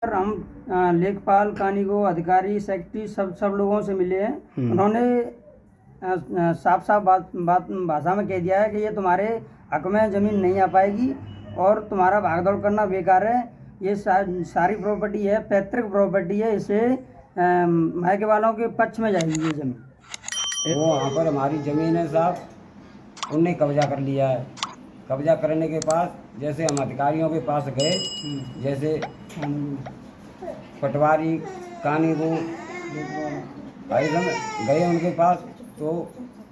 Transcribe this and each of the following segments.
Sir हम लेखपाल, कानूनी अधिकारी, सेक्रेटरी सब लोगों से मिले हैं। उन्होंने साफ साफ बात भाषा में कह दिया है कि ये तुम्हारे हक में ज़मीन नहीं आ पाएगी और तुम्हारा भागदौड़ करना बेकार है। ये सारी प्रॉपर्टी है, पैतृक प्रॉपर्टी है, इसे मायके वालों के पक्ष में जाएगी ये ज़मीन। वो वहाँ पर हमारी ज़मीन है साहब, उनने कब्जा कर लिया है। कब्जा करने के पास जैसे हम अधिकारियों के पास गए, जैसे पटवारी, कानूनी भाई गए उनके पास तो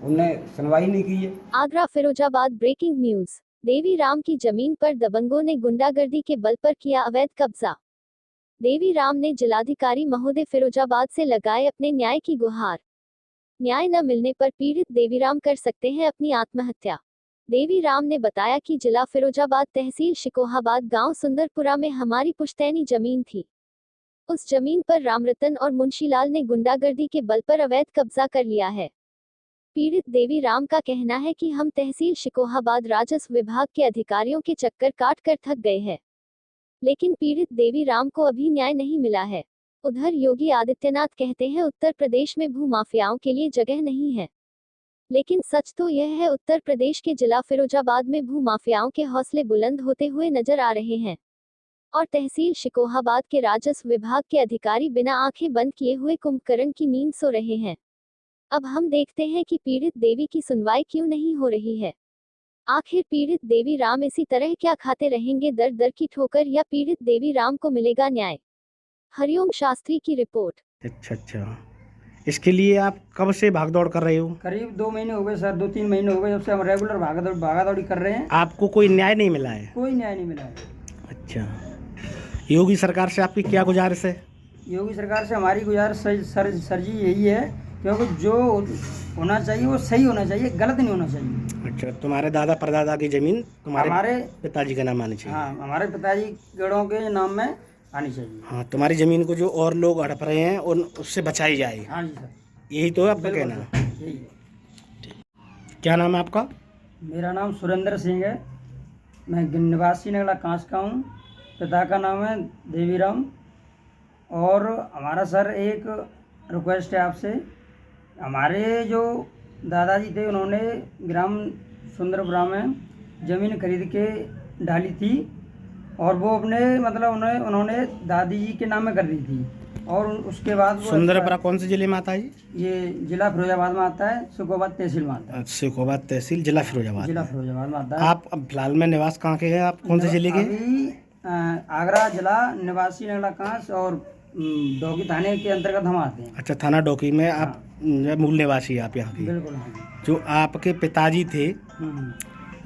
उनने सुनवाई नहीं की है। Agra Firozabad breaking news. देवी राम की जमीन पर दबंगों ने गुंडागर्दी के बल पर किया अवैध कब्जा। देवी राम ने जिलाधिकारी महोदय फिरोजाबाद से लगाए अपने न्याय की गुहार। न्याय न मिलने पर पीड़ित देवीराम कर सकते हैं अपनी आत्महत्या। देवी राम ने बताया कि जिला फिरोजाबाद तहसील शिकोहाबाद गांव सुंदरपुरा में हमारी पुश्तैनी जमीन थी। उस जमीन पर रामरतन और मुंशीलाल ने गुंडागर्दी के बल पर अवैध कब्जा कर लिया है। पीड़ित देवी राम का कहना है कि हम तहसील शिकोहाबाद राजस्व विभाग के अधिकारियों के चक्कर काट कर थक गए हैं, लेकिन पीड़ित देवी राम को अभी न्याय नहीं मिला है। उधर योगी आदित्यनाथ कहते हैं उत्तर प्रदेश में भूमाफियाओं के लिए जगह नहीं है, लेकिन सच तो यह है उत्तर प्रदेश के जिला फिरोजाबाद में भूमाफियाओं के हौसले बुलंद होते हुए नजर आ रहे हैं और तहसील शिकोहाबाद के राजस्व विभाग के अधिकारी बिना आंखें बंद किए हुए कुंभकर्ण की नींद सो रहे हैं। अब हम देखते हैं कि पीड़ित देवी की सुनवाई क्यों नहीं हो रही है। आखिर पीड़ित देवी राम इसी तरह क्या खाते रहेंगे दर दर की ठोकर, या पीड़ित देवी राम को मिलेगा न्याय? हरिओम शास्त्री की रिपोर्ट। अच्छा, इसके लिए आप कब से भागदौड़ कर रहे हो? करीब 2 महीने हो गए सर, 2-3 महीने हो गए जब से हम रेगुलर भागादौड़ी कर रहे हैं। आपको कोई न्याय नहीं मिला है? कोई न्याय नहीं मिला है। अच्छा, योगी सरकार से आपकी क्या गुजारिश है? योगी सरकार से हमारी गुजारिश सर जी यही है, क्योंकि जो होना चाहिए वो सही होना चाहिए, गलत नहीं होना चाहिए। अच्छा, तुम्हारे दादा परदादा की जमीन हमारे तुम्हारे पिताजी का नाम आनी चाहिए? हाँ, हमारे पिताजी गढ़ों के नाम में आनी चाहिए। हाँ, तुम्हारी जमीन को जो और लोग हड़प रहे हैं और उससे बचाई जाए, हाँ जी सर, यही तो है आपका बिल्कुल कहना? सर, यही है। क्या नाम है आपका? मेरा नाम सुरेंद्र सिंह है, मैं निवासी नगला कांस का हूँ। पिता का नाम है देवीराम। और हमारा सर एक रिक्वेस्ट है आपसे, हमारे जो दादाजी थे उन्होंने ग्राम सुंदरपुरा में ज़मीन खरीद के डाली थी और वो अपने मतलब उन्होंने दादी जी के नाम में कर दी थी। और उसके बाद वो सुंदरपुरा कौन से जिले में आता है? ये जिला फिरोजाबाद में आता है, शिकोहाबाद तहसील में आता है। शिकोहाबाद तहसील, जिला फिरोजाबाद। जिला फिरोजाबाद में आता है। आप अब फिलहाल में निवास कहाँ के हैं? आप कौन से जिले के? अभी आगरा जिला, निवासी नगला कांस और डोकी थाने के अंतर्गत हम आते हैं। अच्छा, थाना डोकी में आप मूल निवासी आप यहाँ के? बिल्कुल हाँ। जो आपके पिताजी थे,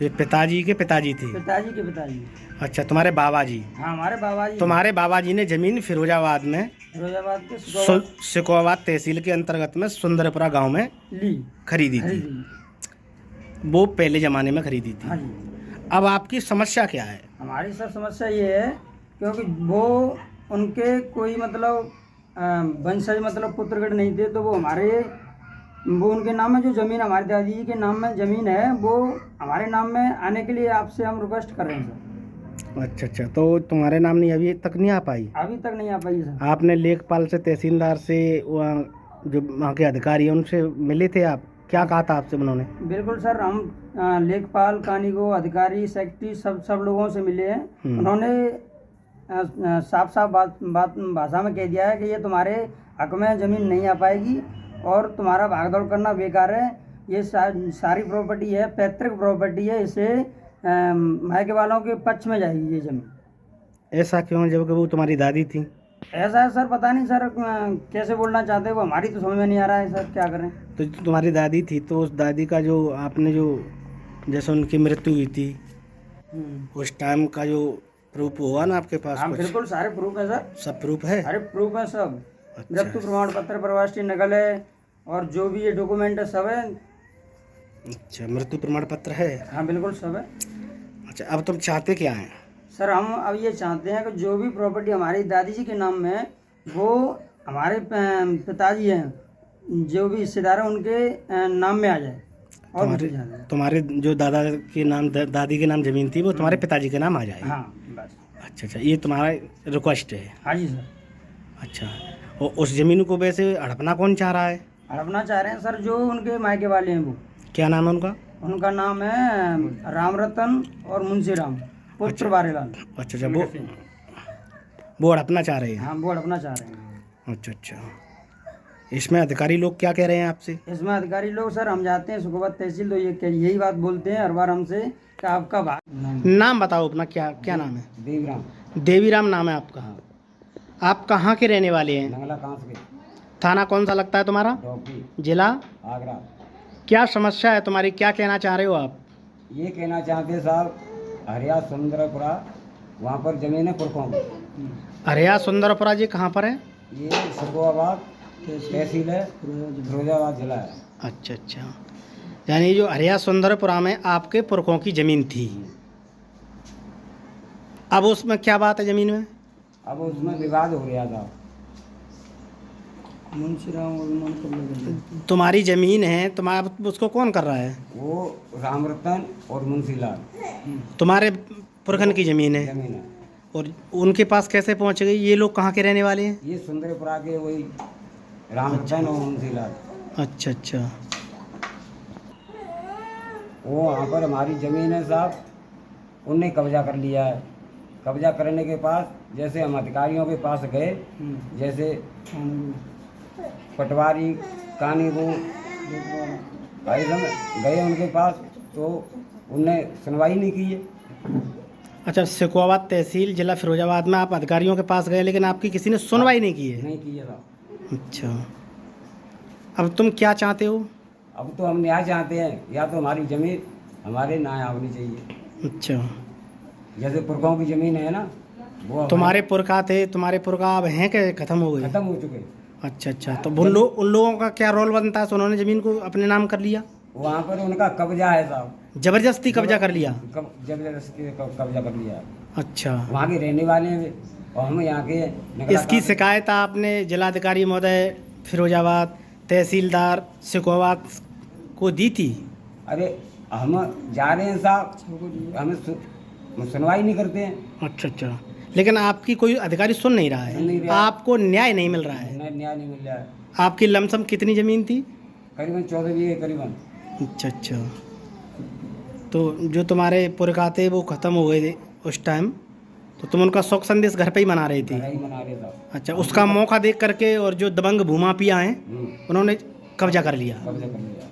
ये पिताजी के पिताजी थे? पिताजी के पिताजी। अच्छा, तुम्हारे बाबा जी? हाँ, हमारे बाबा जी। तुम्हारे बाबा जी ने जमीन फिरोजाबाद में, फिरोजाबाद के शिकोहाबाद तहसील के अंतर्गत में सुंदरपुरा गांव में खरीदी थी। वो पहले जमाने में खरीदी थी। हाँ जी। अब आपकी समस्या क्या है? हमारी सर समस्या ये है, क्योंकि वो उनके कोई मतलब वंशज मतलब पुत्रगढ़ नहीं थे, तो वो उनके नाम में जो ज़मीन, हमारे दादी जी के नाम में ज़मीन है, वो हमारे नाम में आने के लिए आपसे हम रिक्वेस्ट कर रहे हैं सर। अच्छा, तो तुम्हारे नाम नहीं अभी तक नहीं आ पाई? अभी तक नहीं आ पाई सर। आपने लेखपाल से, तहसीलदार से, जो वहाँ के अधिकारी हैं उनसे मिले थे आप? क्या कहा था आपसे उन्होंने? बिल्कुल सर, हम लेखपाल, कानूनी अधिकारी, सेक्रेटरी सब लोगों से मिले हैं। उन्होंने साफ साफ बात भाषा में कह दिया है कि ये तुम्हारे हक में ज़मीन नहीं आ पाएगी और तुम्हारा भागदौड़ करना बेकार है। ये सारी प्रॉपर्टी है, पैतृक प्रॉपर्टी है, इसे मायके वालों के पक्ष में जाएगी ये ज़मीन। ऐसा क्यों, जबकि वो तुम्हारी दादी थी? ऐसा है सर, पता नहीं सर कैसे बोलना चाहते हैं वो, हमारी तो समझ में नहीं आ रहा है सर, क्या करें। तो तुम्हारी दादी थी, तो उस दादी का जो आपने जो जैसे उनकी मृत्यु हुई थी उस टाइम का जो प्रूफ हुआ ना आपके पास? हाँ बिल्कुल, सारे प्रूफ है सर। सब प्रूफ है? अरे प्रूफ है सब। अच्छा। मृत्यु प्रमाण पत्र, प्रवासी नकल है और जो भी ये डॉक्यूमेंट है सब है। अच्छा, मृत्यु प्रमाण पत्र है? हाँ बिल्कुल सब है। अच्छा, अब तुम चाहते क्या हैं? सर हम अब ये चाहते हैं कि जो भी प्रॉपर्टी हमारी दादी जी के नाम में है, वो हमारे पिताजी हैं, जो भी हिस्सेदार हैं उनके नाम में आ जाए। और तुम्हारे जो दादा के नाम, दादी के नाम जमीन थी, वो तुम्हारे पिताजी के नाम आ जाए? हाँ बस। अच्छा अच्छा, ये तुम्हारा रिक्वेस्ट है। हाँ जी सर। अच्छा, और उस ज़मीन को वैसे हड़पना कौन चाह रहा है? हड़पना चाह रहे हैं सर जो उनके मायके वाले हैं वो। क्या नाम है उनका? उनका नाम है राम रतन और मुंशी राम पुत्र बारेलाल। अच्छा अच्छा, वो हड़पना चाह रहे हैं। हाँ वो हड़पना चाह रहे हैं। अच्छा अच्छा, इसमें अधिकारी लोग क्या कह रहे हैं आपसे? इसमें अधिकारी लोग सर हम जाते हैं सुखोबत तहसील तो यही बात बोलते हैं हर बार हमसे कि आपका भाग। नाम बताओ अपना, क्या क्या नाम है? देवीराम। देवीराम नाम है आपका। आप कहाँ के रहने वाले हैं? नंगला कांस के। थाना कौन सा लगता है तुम्हारा? डोपी, जिला? आगरा। क्या समस्या है तुम्हारी, क्या कहना चाह रहे हो आप? ये कहना चाहते हैं साहब, हरिया सुंदरपुरा वहाँ पर जमीन है पुरखों की। हरिया सुंदरपुरा जी कहाँ पर है? ये सुखोबाद तहसील है, फिरोजाबाद जिला है। अच्छा अच्छा, यानी जो हरिया सुंदरपुरा में आपके पुरखों की ज़मीन थी, अब उसमें क्या बात है ज़मीन में? अब उसमें विवाद हो गया था। मुंशी राम और तुम्हारी ज़मीन है, तुम्हारा उसको कौन कर रहा है? वो रामरतन और मुंशीलाल तुम्हारे पुरखन की ज़मीन है, जमीन है। और उनके पास कैसे पहुंच गई? ये लोग कहाँ के रहने वाले हैं? ये सुंदरपुरा के वही रामरतन और मुंशीलाल। अच्छा अच्छा, वो वहाँ पर हमारी ज़मीन है साहब, उनने कब्जा कर लिया है। कब्जा करने के पास जैसे हम अधिकारियों के पास गए, जैसे पटवारी कानीबू भाई सब गए उनके पास, तो उनने सुनवाई नहीं की है। अच्छा, सिकोवाबाद तहसील जिला फिरोजाबाद में आप अधिकारियों के पास गए लेकिन आपकी किसी ने सुनवाई नहीं की है? नहीं की है साहब। अच्छा, अब तुम क्या चाहते हो? अब तो हम न्याय चाहते हैं, या तो हमारी ज़मीन हमारे नाम होनी चाहिए। अच्छा, जैसे पुरखों की ज़मीन है ना, वो तुम्हारे पुरखा थे, तुम्हारे पुरखा अब हैं कि खत्म हो गए? खत्म हो चुके। अच्छा अच्छा, तो उन लोगों का क्या रोल बनता है? तो उन्होंने ज़मीन को अपने नाम कर लिया, वहाँ पर उनका कब्जा है साहब, जबरदस्ती कब्जा कर लिया? जबरदस्ती कब्जा कर लिया है। अच्छा, वहाँ के रहने वाले हैं और हम यहाँ के नगला इसकी कांस- शिकायत आपने जिलाधिकारी महोदय फिरोजाबाद, तहसीलदार सिकोवाबाद को दी थी? अरे हम जा रहे हैं साहब, हमें सुनवाई नहीं करते हैं। अच्छा अच्छा, लेकिन आपकी कोई अधिकारी सुन नहीं रहा सुन नहीं है, रहा। आपको न्याय नहीं मिल रहा है। न्याय नहीं मिल रहा है। आपकी लमसम कितनी ज़मीन थी? करीबन 14 बीघे करीबन। अच्छा अच्छा, तो जो तुम्हारे पुरखा थे वो ख़त्म हो गए थे उस टाइम, तो तुम उनका शोक संदेश घर पे ही मना रही थी? घर ही मना रहे साहब। अच्छा, उसका मौका देख करके और जो दबंग भूमाफिया हैं उन्होंने कब्जा कर लिया? कब्जा कर लिया।